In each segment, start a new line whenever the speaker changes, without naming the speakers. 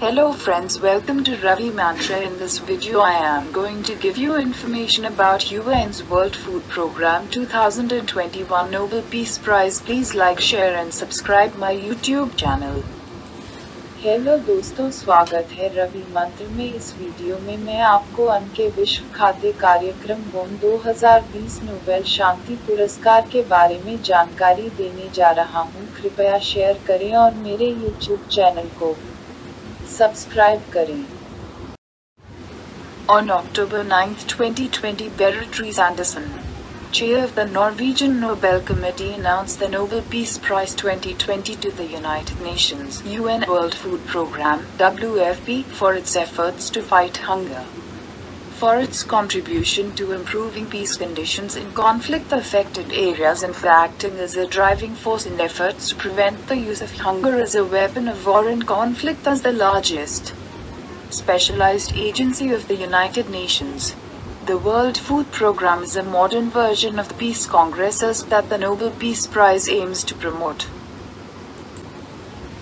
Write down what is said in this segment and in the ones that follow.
Hello friends, welcome to Ravi Mantra. In this video I am going to give you information about UN's World Food Programme 2021 Nobel Peace Prize. Please like, share and subscribe my YouTube channel. Hello दोस्तों, स्वागत है रवि मंत्र में। इस video में मैं आपको अन्न के विश्व खाद्य कार्यक्रम वोन 2020 नोबेल शांति पुरस्कार के बारे में जानकारी देने जा रहा हूँ। कृपया शेयर करें और मेरे YouTube चैनल को सब्सक्राइब करें। On October 9, 2020, Beatrice Anderson, chair of the Norwegian Nobel Committee, announced the Nobel Peace Prize 2020 to the United Nations UN World Food Programme (WFP) for its efforts to fight hunger. For its contribution to improving peace conditions in conflict-affected areas and for acting as a driving force in efforts to prevent the use of hunger as a weapon of war and conflict. As the largest specialized agency of the United Nations, the World Food Programme is a modern version of the Peace Congresses that the Nobel Peace Prize aims to promote.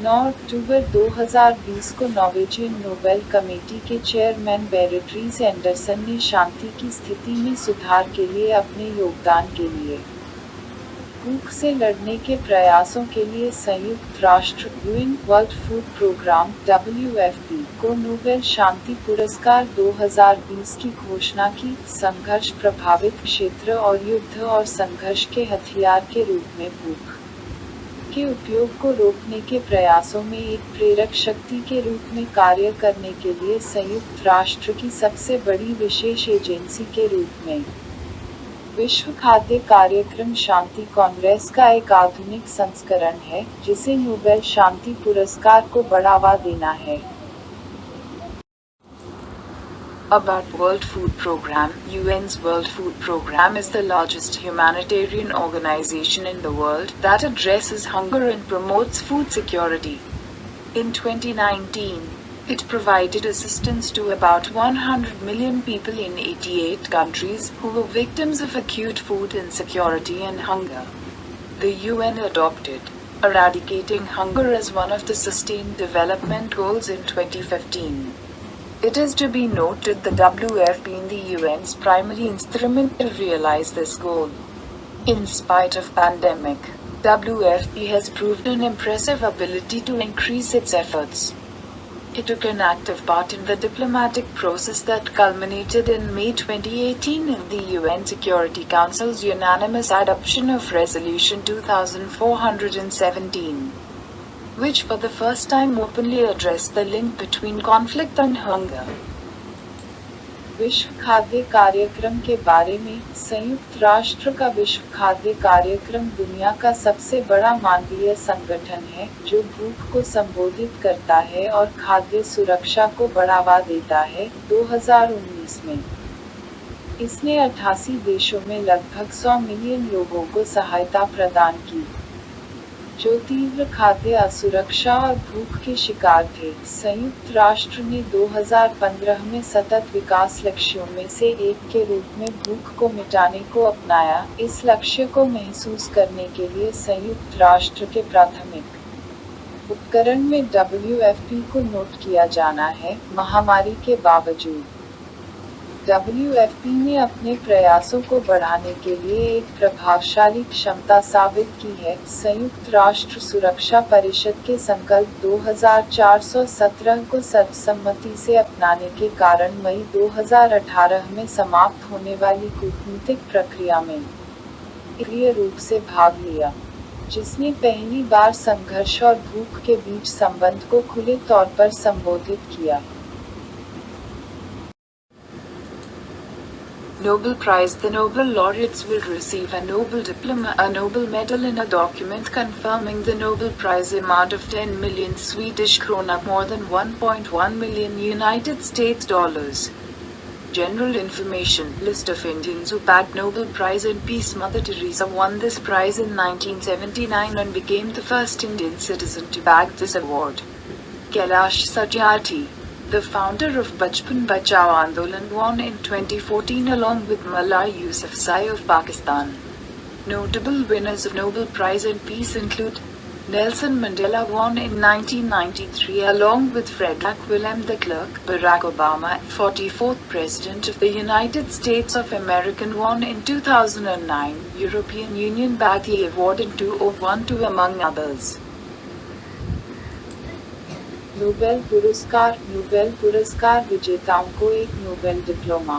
9 अक्टूबर 2020 को Norwegian Nobel committee के chairman बेरेट्रीज Anderson ने शांति की स्थिति में सुधार के लिए अपने योगदान के लिए भूख से लड़ने के प्रयासों के लिए संयुक्त राष्ट्र UN world food programme (WFP) को नोबेल शांति पुरस्कार 2020 की घोषणा की। संघर्ष प्रभावित क्षेत्र और युद्ध और संघर्ष के हथियार के रूप में भूख के उपयोग को रोकने के प्रयासों में एक प्रेरक शक्ति के रूप में कार्य करने के लिए संयुक्त राष्ट्र की सबसे बड़ी विशेष एजेंसी के रूप में विश्व खाद्य कार्यक्रम शांति कांग्रेस का एक आधुनिक संस्करण है, जिसे नोबेल शांति पुरस्कार को बढ़ावा देना है। About World Food Programme. UN's World Food Programme is the largest humanitarian organization in the world that addresses hunger and promotes food security. In 2019, it provided assistance to about 100 million people in 88 countries who were victims of acute food insecurity and hunger. The UN adopted eradicating hunger as one of the Sustained Development Goals in 2015. It is to be noted the WFP in the UN's primary instrument to realize this goal. In spite of pandemic, WFP has proved an impressive ability to increase its efforts. It took an active part in the diplomatic process that culminated in May 2018 in the UN Security Council's unanimous adoption of Resolution 2417. which for the first time openly addressed the link between conflict and hunger. विश्व खाद्य कार्यक्रम के बारे में। संयुक्त राष्ट्र का विश्व खाद्य कार्यक्रम दुनिया का सबसे बड़ा मानवीय संगठन है, जो भूख को संबोधित करता है और खाद्य सुरक्षा को बढ़ावा देता है। 2019 में इसने 88 देशों में लगभग 100 मिलियन लोगों को सहायता प्रदान की, जो तीव्र खाद्य असुरक्षा और भूख के शिकार थे। संयुक्त राष्ट्र ने 2015 में सतत विकास लक्ष्यों में से एक के रूप में भूख को मिटाने को अपनाया। इस लक्ष्य को महसूस करने के लिए संयुक्त राष्ट्र के प्राथमिक उपकरण में WFP को नोट किया जाना है। महामारी के बावजूद WFP ने अपने प्रयासों को बढ़ाने के लिए एक प्रभावशाली क्षमता साबित की है। संयुक्त राष्ट्र सुरक्षा परिषद के संकल्प 2417 को सर्वसम्मति से अपनाने के कारण मई 2018 में समाप्त होने वाली कूटनीतिक प्रक्रिया में सक्रिय रूप से भाग लिया, जिसने पहली बार संघर्ष और भूख के बीच संबंध को खुले तौर पर संबोधित किया। Nobel Prize. The Nobel laureates will receive a Nobel diploma, a Nobel medal and a document confirming the Nobel Prize amount of 10 million Swedish krona, more than 1.1 million United States dollars. General information. List of Indians who bagged Nobel Prize in Peace. Mother Teresa won this prize in 1979 and became the first Indian citizen to bag this award. Kailash Satyarthi, the founder of Bachpan Bachao Andolan, won in 2014 along with Mullah Yousafzai of Pakistan. Notable winners of Nobel Prize in Peace include Nelson Mandela won in 1993 along with Frederick Willem de Klerk. Barack Obama, 44th President of the United States of America, won in 2009 European Union Batty Award in 2012 among others. Nobel पुरस्कार विजेताओं को एक Nobel diploma,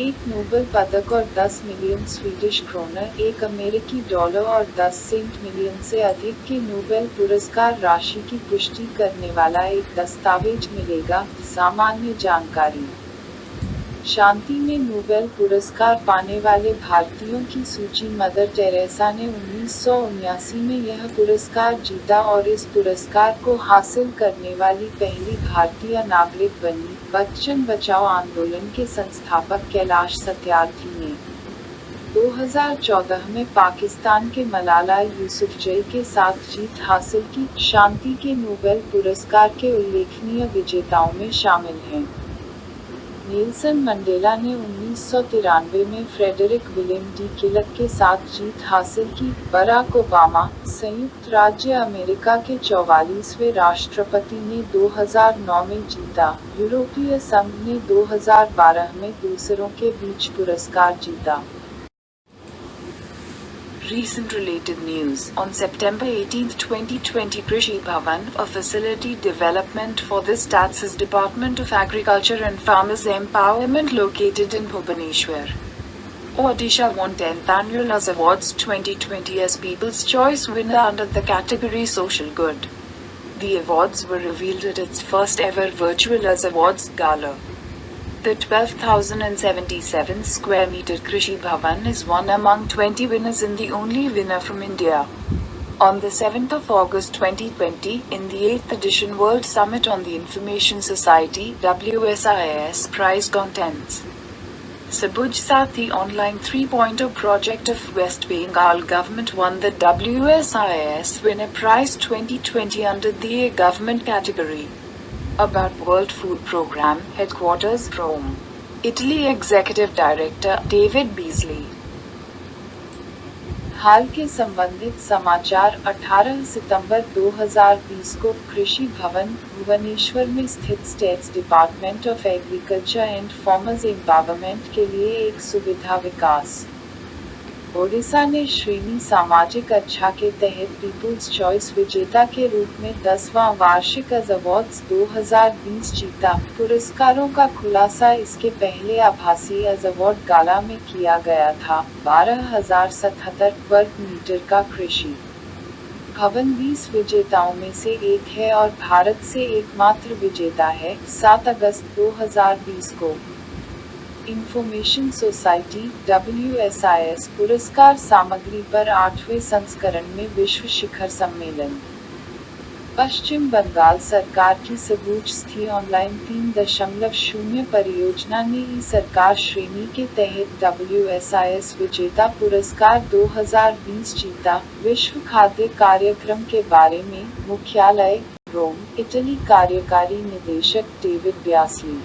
एक Nobel पदक और 10 million Swedish kronor, एक अमेरिकी dollar और 10 सेंट मिलियन से अधिक की नोबेल पुरस्कार राशि की पुष्टि करने वाला एक दस्तावेज मिलेगा। सामान्य जानकारी। शांति में नोबेल पुरस्कार पाने वाले भारतीयों की सूची। मदर टेरेसा ने 1979 में यह पुरस्कार जीता और इस पुरस्कार को हासिल करने वाली पहली भारतीय नागरिक बनी। बच्चन बचाओ आंदोलन के संस्थापक कैलाश सत्यार्थी ने 2014 में पाकिस्तान के मलाला यूसुफजई के साथ जीत हासिल की। शांति के नोबेल पुरस्कार के उल्लेखनीय विजेताओं में शामिल हैं। नेल्सन मंडेला ने 1993 में फ्रेडरिक विलियम डी क्लर्क के साथ जीत हासिल की। बराक ओबामा, संयुक्त राज्य अमेरिका के 44वें राष्ट्रपति ने 2009 में जीता। यूरोपीय संघ ने 2012 में दूसरों के बीच पुरस्कार जीता। Recent related news. On September 18, 2020, Krishi Bhavan, a facility development for the Stats Department of Agriculture and Farmers Empowerment located in Bhubaneswar, Odisha, won 10th Annual US Awards 2020 as People's Choice winner under the category Social Good. The awards were revealed at its first ever virtual US Awards gala. The 12,077 square meter Krishi Bhavan is one among 20 winners and the only winner from India. On the 7th of August 2020, in the 8th edition World Summit on the Information Society (WSIS) Prize Contents, Sabuj Sathi online 3.0 project of West Bengal government won the WSIS Winner Prize 2020 under the Government category. About World Food Programme, Headquarters Rome, Italy. Executive Director David Beasley. हाल के संबंधित समाचार। 18 सितंबर 2020 को कृषि भवन, भुवनेश्वर में स्थित states department of agriculture and farmers empowerment के लिए एक सुविधा विकास ओडिशा ने श्रेणी सामाजिक अच्छा के तहत पीपुल्स चॉइस विजेता के रूप में 10वां वार्षिक अज अवार्ड्स 2020 जीता। पुरस्कारों का खुलासा इसके पहले आभासी अज अवार्ड गाला में किया गया था। 12,077 वर्ग मीटर का कृषि भवन 20 विजेताओं में से एक है और भारत से एकमात्र विजेता है। 7 अगस्त 2020 को इंफॉर्मेशन सोसाइटी WSIS पुरस्कार सामग्री पर 8वें संस्करण में विश्व शिखर सम्मेलन। पश्चिम बंगाल सरकार की सबूज स्थित ऑनलाइन 3.0 परियोजना ने ई सरकार श्रेणी के तहत WSIS विजेता पुरस्कार 2020 जीता। विश्व खाद्य कार्यक्रम के बारे में मुख्यालय रोम, इटली। कार्यकारी निदेशक डेविड ब्यासली।